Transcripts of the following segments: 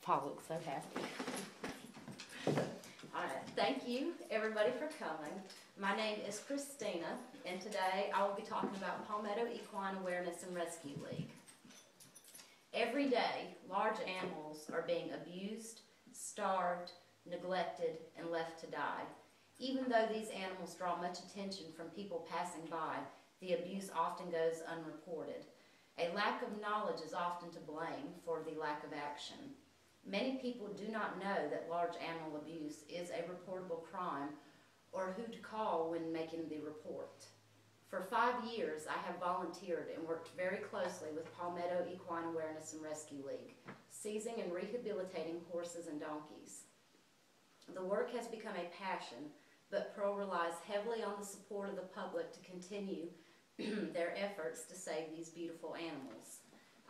Paul looks so happy. All right, thank you everybody for coming. My name is Christina, and today I will be talking about Palmetto Equine Awareness and Rescue League. Every day, large animals are being abused, starved, neglected, and left to die. Even though these animals draw much attention from people passing by, the abuse often goes unreported. A lack of knowledge is often to blame for the lack of action. Many people do not know that large animal abuse is a reportable crime or who to call when making the report. For 5 years, I have volunteered and worked very closely with Palmetto Equine Awareness and Rescue League, seizing and rehabilitating horses and donkeys. The work has become a passion, but Pearl relies heavily on the support of the public to continue their efforts to save these beautiful animals.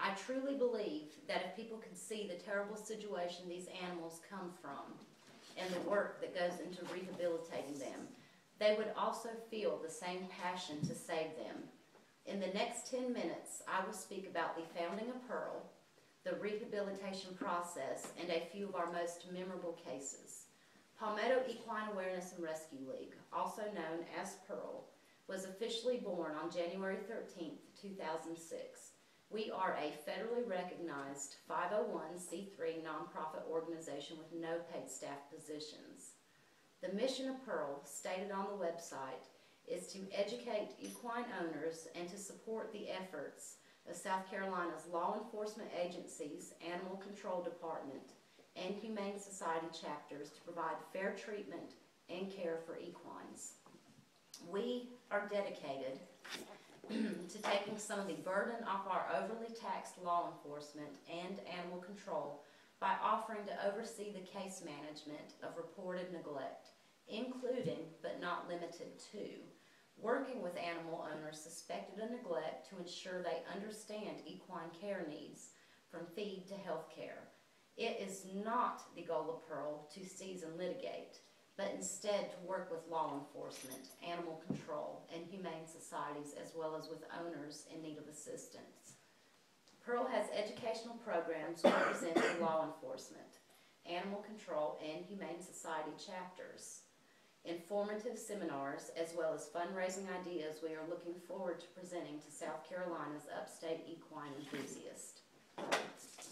I truly believe that if people could see the terrible situation these animals come from and the work that goes into rehabilitating them, they would also feel the same passion to save them. In the next 10 minutes, I will speak about the founding of Pearl, the rehabilitation process, and a few of our most memorable cases. Palmetto Equine Awareness and Rescue League, also known as Pearl, was officially born on January 13th, 2006. We are a federally recognized 501c3 nonprofit organization with no paid staff positions. The mission of Pearl, stated on the website, is to educate equine owners and to support the efforts of South Carolina's law enforcement agencies, Animal Control Department, and Humane Society chapters to provide fair treatment and care for equines. We are dedicated to taking some of the burden off our overly taxed law enforcement and animal control by offering to oversee the case management of reported neglect, including but not limited to working with animal owners suspected of neglect to ensure they understand equine care needs from feed to health care. It is not the goal of Pearl to seize and litigate, but instead to work with law enforcement, animal control, and humane societies, as well as with owners in need of assistance. Pearl has educational programs representing law enforcement, animal control, and humane society chapters, informative seminars, as well as fundraising ideas we are looking forward to presenting to South Carolina's upstate equine enthusiasts.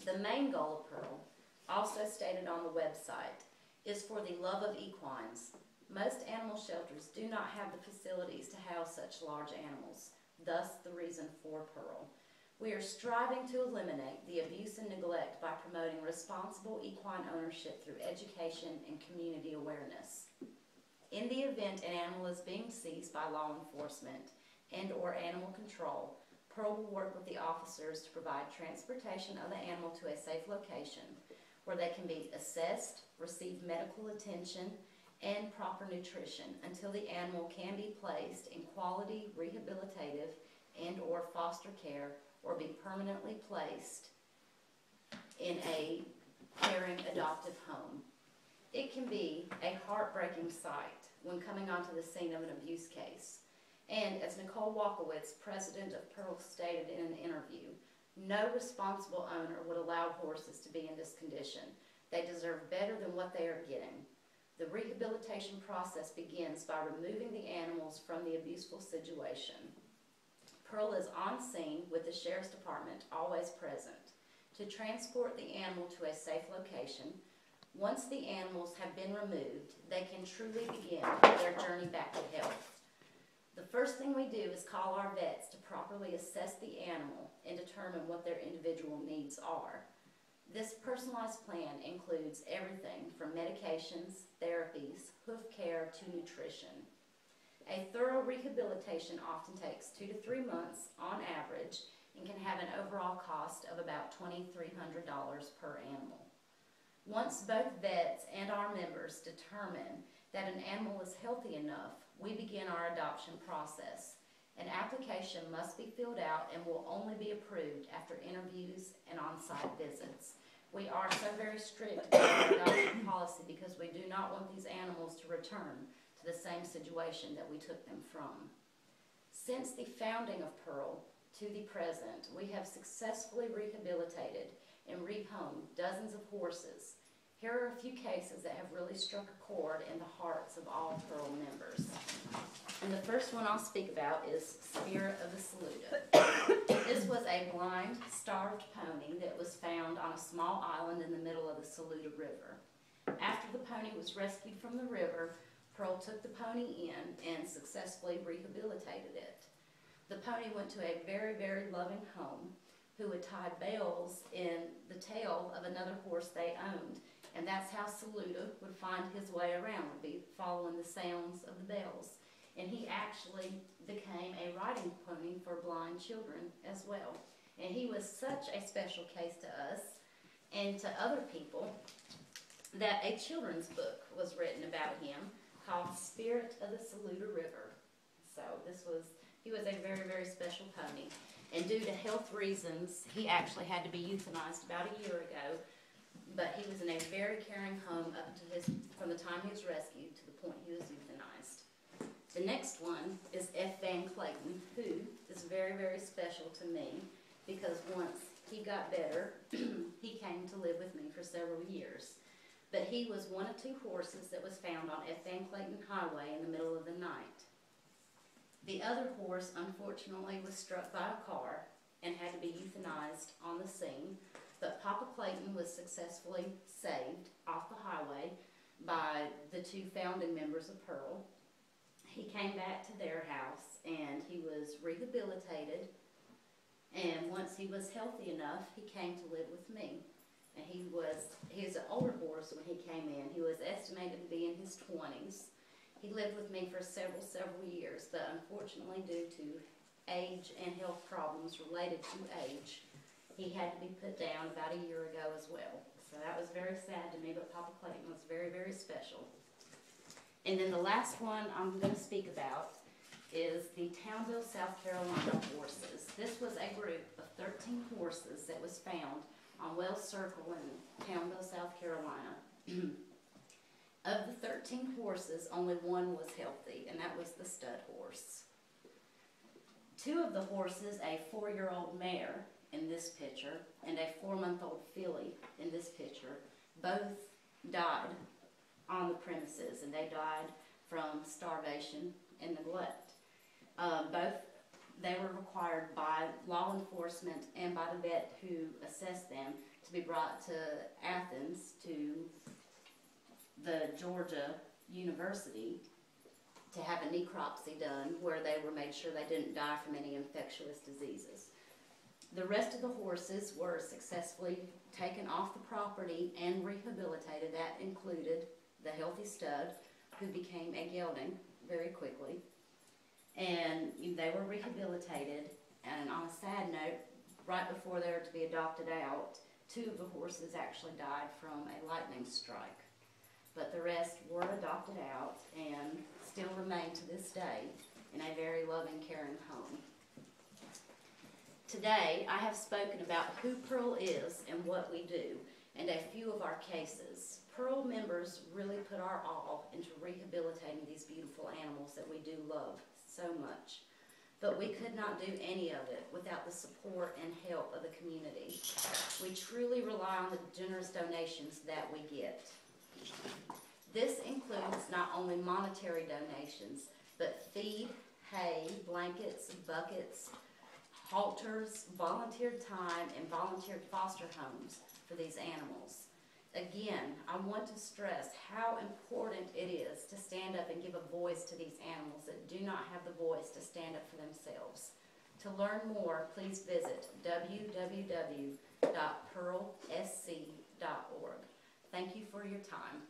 The main goal of Pearl, also stated on the website, is for the love of equines. Most animal shelters do not have the facilities to house such large animals, thus the reason for Pearl. We are striving to eliminate the abuse and neglect by promoting responsible equine ownership through education and community awareness. In the event an animal is being seized by law enforcement and or animal control, Pearl will work with the officers to provide transportation of the animal to a safe location where they can be assessed, receive medical attention, and proper nutrition until the animal can be placed in quality rehabilitative and or foster care or be permanently placed in a caring adoptive home. It can be a heartbreaking sight when coming onto the scene of an abuse case. And as Nicole Walkowitz, president of Pearl, stated in an interview, no responsible owner would allow horses to be in this condition. They deserve better than what they are getting. The rehabilitation process begins by removing the animals from the abuseful situation. Pearl is on scene with the Sheriff's Department always present to transport the animal to a safe location. Once the animals have been removed, they can truly begin their journey back to health. The first thing we do is call our vets to properly assess the animal and determine what their individual needs are. This personalized plan includes everything from medications, therapies, hoof care to nutrition. A thorough rehabilitation often takes 2 to 3 months on average and can have an overall cost of about $2,300 per animal. Once both vets and our members determine that an animal is healthy enough, we begin our adoption process. An application must be filled out and will only be approved after interviews and on-site visits. We are so very strict about our adoption policy because we do not want these animals to return to the same situation that we took them from. Since the founding of Pearl to the present, we have successfully rehabilitated and rehome dozens of horses. Here are a few cases that have really struck a chord in the hearts of all Pearl members. And the first one I'll speak about is Spirit of the Saluda. This was a blind, starved pony that was found on a small island in the middle of the Saluda River. After the pony was rescued from the river, Pearl took the pony in and successfully rehabilitated it. The pony went to a very, very loving home who would tie bells in the tail of another horse they owned. And that's how Saluda would find his way around, would be following the sounds of the bells. And he actually became a riding pony for blind children as well. And he was such a special case to us and to other people that a children's book was written about him called Spirit of the Saluda River. So he was a very, very special pony. And due to health reasons, he actually had to be euthanized about a year ago. But he was in a very caring home from the time he was rescued to the point he was euthanized. The next one is F. Van Clayton, who is very, very special to me because once he got better, he came to live with me for several years. But he was one of two horses that was found on F. Van Clayton Highway in the middle of the night. The other horse, unfortunately, was struck by a car and had to be euthanized on the scene. But Papa Clayton was successfully saved off the highway by the two founding members of Pearl. He came back to their house and he was rehabilitated. And once he was healthy enough, he came to live with me. And he was an older horse when he came in. He was estimated to be in his 20s. He lived with me for several years, but unfortunately due to age and health problems related to age, he had to be put down about a year ago as well. So that was very sad to me, but Papa Clayton was very, very special. And then the last one I'm going to speak about is the Townville, South Carolina horses. This was a group of 13 horses that was found on Wells Circle in Townville, South Carolina. Of the 13 horses, only one was healthy, and that was the stud horse. Two of the horses, a 4-year-old mare in this picture and a 4-month-old filly in this picture, both died on the premises, and they died from starvation and neglect. They were required by law enforcement and by the vet who assessed them to be brought to Athens to the Georgia University to have a necropsy done where they were made sure they didn't die from any infectious diseases. The rest of the horses were successfully taken off the property and rehabilitated. That included the healthy stud, who became a gelding very quickly. And they were rehabilitated, and on a sad note, right before they were to be adopted out, 2 of the horses actually died from a lightning strike. But the rest were adopted out and still remain to this day in a very loving, caring home. Today, I have spoken about who Pearl is and what we do, and a few of our cases. Pearl members really put our all into rehabilitating these beautiful animals that we do love so much. But we could not do any of it without the support and help of the community. We truly rely on the generous donations that we get. This includes not only monetary donations, but feed, hay, blankets, buckets, halters, volunteered time, and volunteered foster homes for these animals. Again, I want to stress how important it is to stand up and give a voice to these animals that do not have the voice to stand up for themselves. To learn more, please visit www.pearlsc.org. Thank you for your time.